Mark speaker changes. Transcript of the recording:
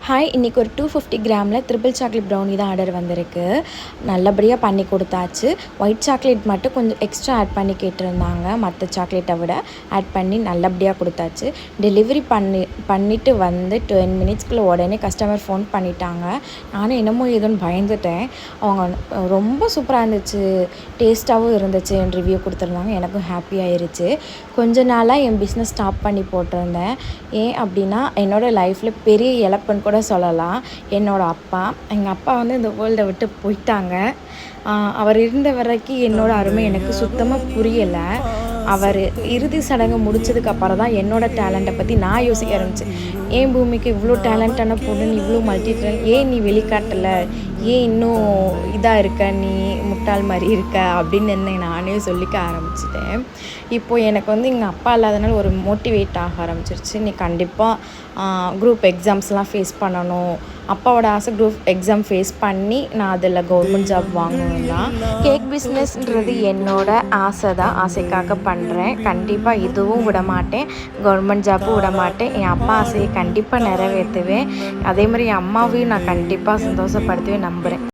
Speaker 1: Hi, இன்றைக்கி ஒரு 250 கிராமில் triple chocolate brownie தான் ஆர்டர் வந்திருக்கு. நல்லபடியாக பண்ணி கொடுத்தாச்சு. ஒயிட் சாக்லேட் மட்டும் கொஞ்சம் எக்ஸ்ட்ரா ஆட் பண்ணி கேட்டிருந்தாங்க. மற்ற சாக்லேட்டை விட ஆட் பண்ணி நல்லபடியாக கொடுத்தாச்சு. டெலிவரி பண்ணிவிட்டு வந்து 10 மினிட்ஸ்க்குள்ளே உடனே கஸ்டமர் ஃபோன் பண்ணிட்டாங்க. நானும் என்னமோ ஏதோன்னு பயந்துட்டேன். அவங்க ரொம்ப சூப்பராக இருந்துச்சு, டேஸ்ட்டாகவும் இருந்துச்சுன்னு ரிவ்யூ கொடுத்துருந்தாங்க. எனக்கும் ஹாப்பி ஆயிருச்சு. கொஞ்ச நாளாக என் பிஸ்னஸ் ஸ்டாப் பண்ணி போட்டிருந்தேன். ஏன் அப்படின்னா, என்னோடய லைஃப்பில் பெரிய இழப்புன்னு கூட சொல்லலாம். எங்கள் அப்பா வந்து இந்த வேர்ல்டை விட்டு போயிட்டாங்க. அவர் இருந்த வரைக்கும் என்னோடய அருமை எனக்கு சுத்தமாக புரியலை. அவர் இறுதி சடங்கு முடிச்சதுக்கப்புறம் தான் என்னோடய டேலண்ட்டை பற்றி நான் யோசிக்க ஆரம்பித்தேன். ஏன் பூமிக்கு இவ்வளோ டேலண்ட்டான பொண்ணு, நீ இவ்வளோ மல்டி டேலண்ட், ஏன் நீ வெளிக்காட்டலை, ஏன் இன்னும் இதாக இருக்க, நீ முட்டாள் மாதிரி இருக்க அப்படின்னு என்னை நானே சொல்லிக்க ஆரம்பிச்சிட்டேன். இப்போது எனக்கு வந்து எங்கள் அப்பா இல்லாதனால ஒரு மோட்டிவேட் ஆக ஆரம்பிச்சிருச்சு. நீ கண்டிப்பாக குரூப் எக்ஸாம்ஸ்லாம் ஃபேஸ் பண்ணணும். அப்பாவோட ஆசை குரூப் எக்ஸாம் ஃபேஸ் பண்ணி நான் அதில் கவர்மெண்ட் ஜாப் வாங்கணும் தான். கேக் பிஸ்னஸ்ன்றது என்னோட ஆசை தான், ஆசைக்காக பண்ணுறேன். கண்டிப்பாக இதுவும் விடமாட்டேன், கவர்மெண்ட் ஜாப்பும் விடமாட்டேன். என் அப்பா ஆசையை கண்டிப்பாக நிறைவேற்றுவேன். அதே மாதிரி என் அம்மாவையும் நான் கண்டிப்பாக சந்தோஷப்படுத்துவேன் நம்புகிறேன்.